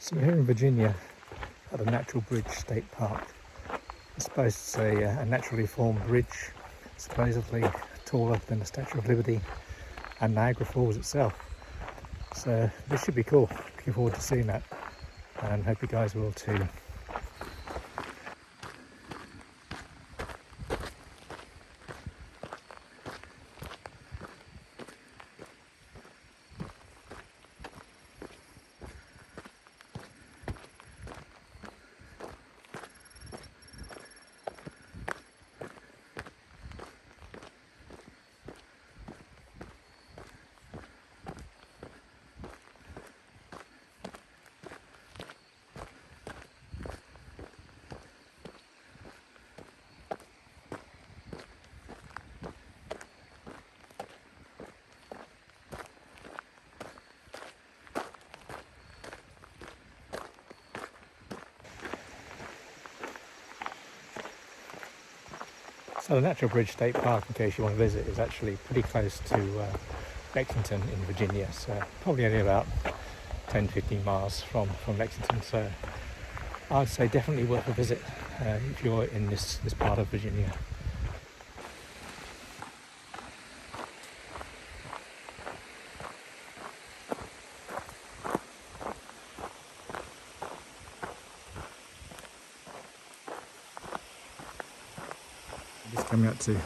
So we're here in Virginia at the Natural Bridge State Park. I suppose it's a naturally formed bridge, supposedly taller than the Statue of Liberty and Niagara Falls itself. So this should be cool. Looking forward to seeing that, and hope you guys will too. So the Natural Bridge State Park, in case you want to visit, is actually pretty close to Lexington in Virginia. So probably only about 10-15 miles from Lexington. So I'd say definitely worth a visit if you're in this part of Virginia. Just coming up to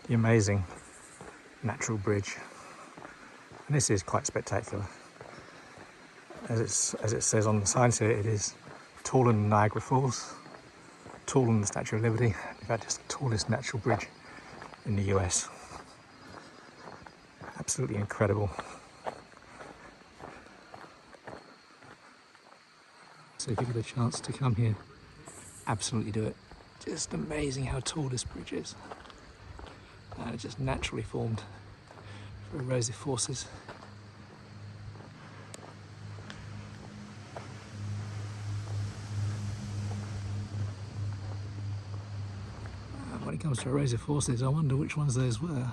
the amazing Natural Bridge, and this is quite spectacular. As it says on the sign here, it is taller than Niagara Falls, taller than the Statue of Liberty. In fact, it's the tallest natural bridge in the US. Absolutely incredible. So if you get a chance to come here, absolutely do it. Just amazing how tall this bridge is. And it's just naturally formed for erosive forces. When it comes to erosive forces, I wonder which ones those were.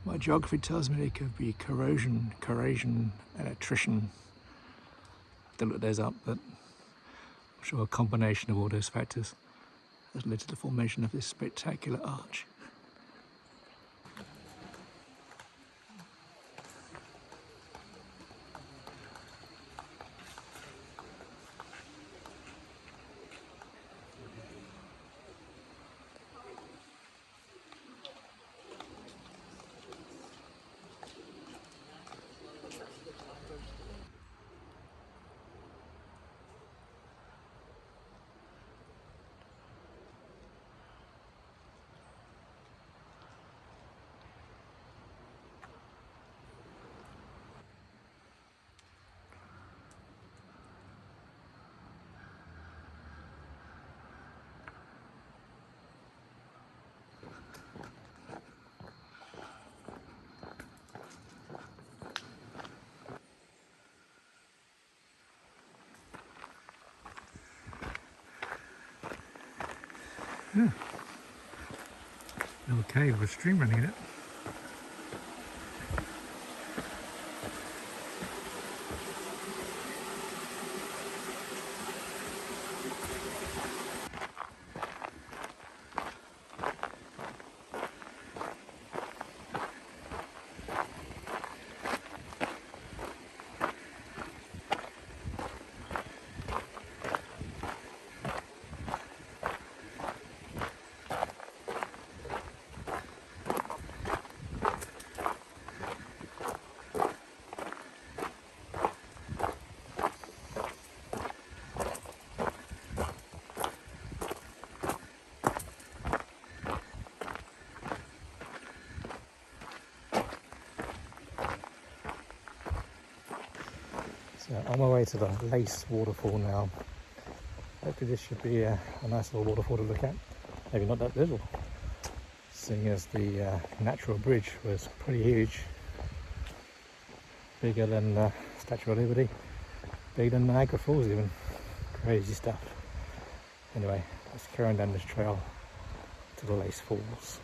My geography tells me they could be corrosion, and attrition. I have to look those up, but I'm sure a combination of all those factors has led to the formation of this spectacular arch. Yeah. Little cave with a stream running in it. So on my way to the Lace waterfall now. Hopefully this should be a nice little waterfall to look at. Maybe not that little, seeing as the Natural Bridge was pretty huge. Bigger than the Statue of Liberty, bigger than Niagara Falls even. Crazy stuff. Anyway, let's carry on down this trail to the Lace Falls.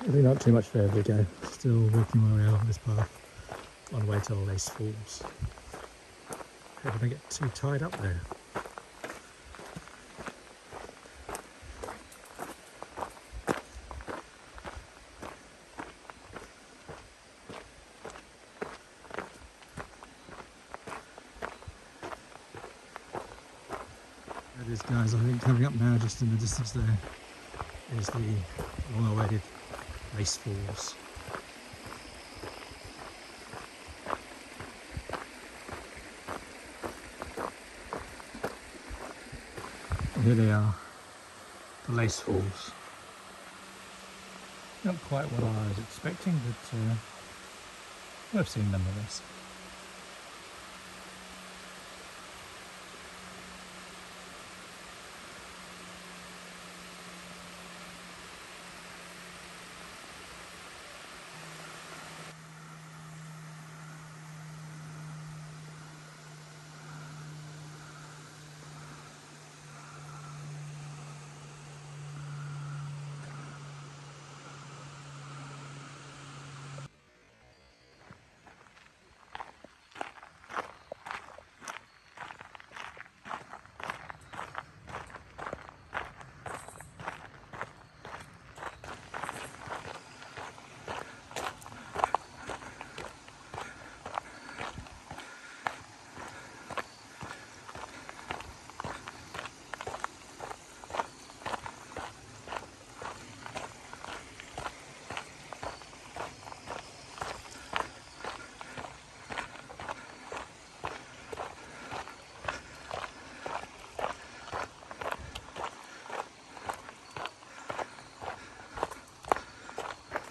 Really not too much further to go. Still working my way along this path on the way to the Lace Falls. Hope I don't get too tied up there. There it is, guys. I think coming up now, just in the distance there, is the long-awaited Lace Falls. Here they are, the Lace Falls. Not quite what I was expecting, but worth seeing nonetheless.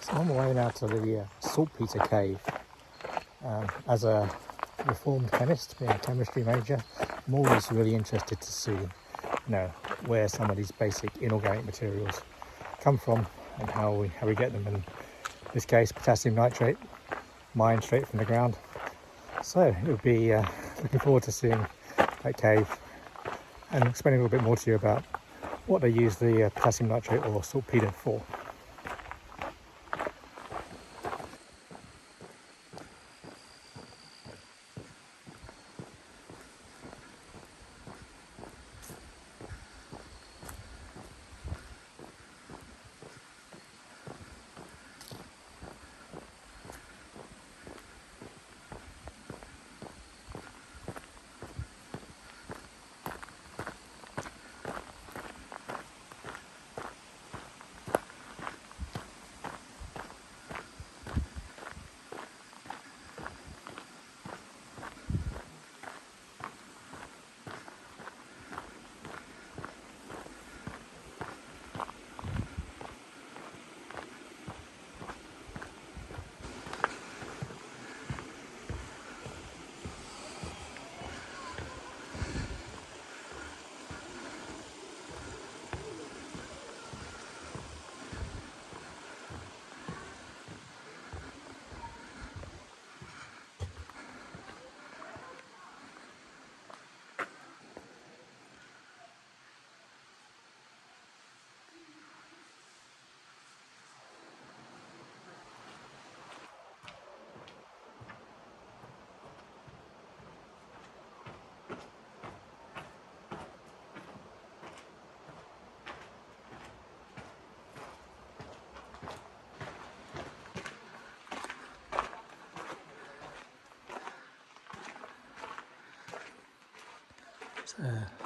So I'm on my way now to the Saltpeter Cave. As a reformed chemist, being a chemistry major, I'm always really interested to see, where some of these basic inorganic materials come from and how we get them. In this case, potassium nitrate, mined straight from the ground. So it would be looking forward to seeing that cave and explaining a little bit more to you about what they use the potassium nitrate or saltpeter for.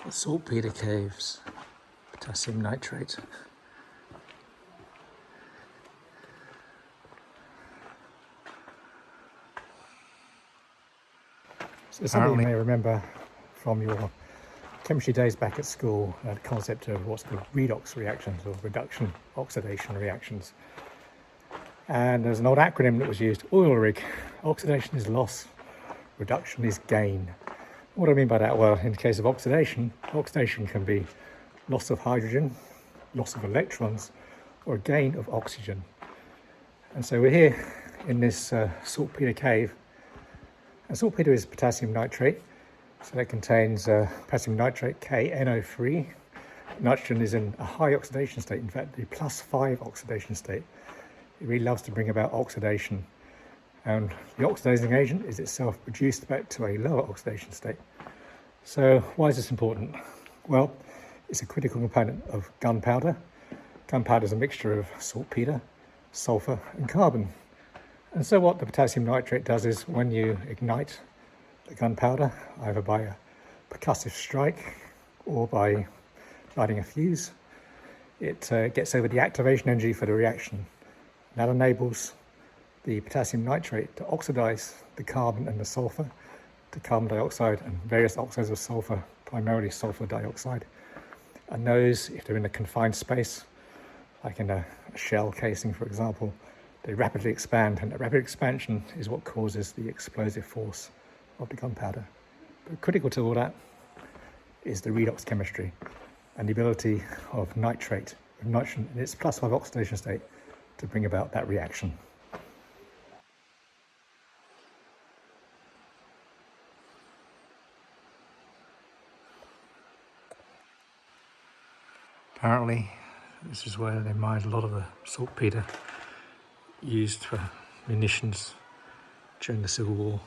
The Saltpeter Caves, potassium nitrate. So something you may remember from your chemistry days back at school, the concept of what's called redox reactions or reduction oxidation reactions. And there's an old acronym that was used, OILRIG. Oxidation is loss, reduction is gain. What do I mean by that? Well, in the case of oxidation, oxidation can be loss of hydrogen, loss of electrons, or a gain of oxygen. And so we're here in this saltpeter cave. And saltpeter is potassium nitrate, so that contains potassium nitrate, KNO3. Nitrogen is in a high oxidation state, in fact the +5 oxidation state. It really loves to bring about oxidation, and the oxidizing agent is itself reduced back to a lower oxidation state. So why is this important? Well, it's a critical component of gunpowder. Gunpowder is a mixture of saltpeter, sulfur and carbon. And so what the potassium nitrate does is when you ignite the gunpowder, either by a percussive strike or by lighting a fuse, it gets over the activation energy for the reaction. That enables the potassium nitrate to oxidize the carbon and the sulfur to carbon dioxide and various oxides of sulfur, primarily sulfur dioxide. And those, if they're in a confined space, like in a shell casing, for example, they rapidly expand, and that rapid expansion is what causes the explosive force of the gunpowder. But critical to all that is the redox chemistry and the ability of nitrate, of nitrogen in its +5 oxidation state, to bring about that reaction. Apparently, this is where they mined a lot of the saltpeter used for munitions during the Civil War.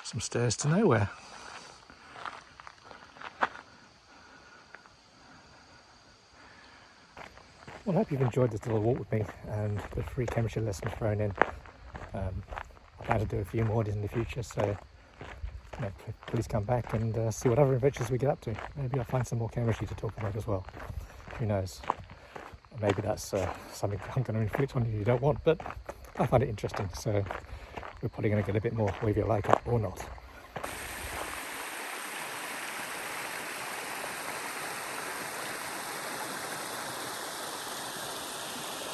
Some stairs to nowhere. Well, I hope you've enjoyed this little walk with me and the free chemistry lesson thrown in. I plan to do a few more in the future, so please come back and see what other adventures we get up to. Maybe I'll find some more chemistry to talk about as well. Who knows? Maybe that's something I'm going to inflict on you don't want, but I find it interesting, so we're probably going to get a bit more whether you like it or not.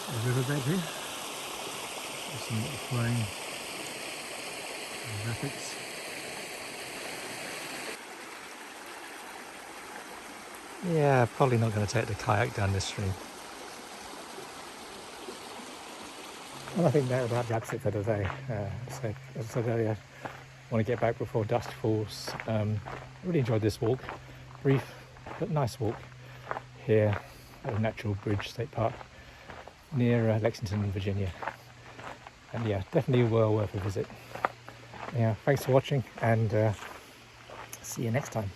A riverbed here. There's some flowing rapids. Yeah, probably not going to take the kayak down this stream. Well, I think that about wraps it for today. So, as I said earlier, I want to get back before dusk falls. I really enjoyed this walk. Brief, but nice walk here at Natural Bridge State Park near Lexington, Virginia. And yeah, definitely well worth a visit. Yeah, thanks for watching, and see you next time.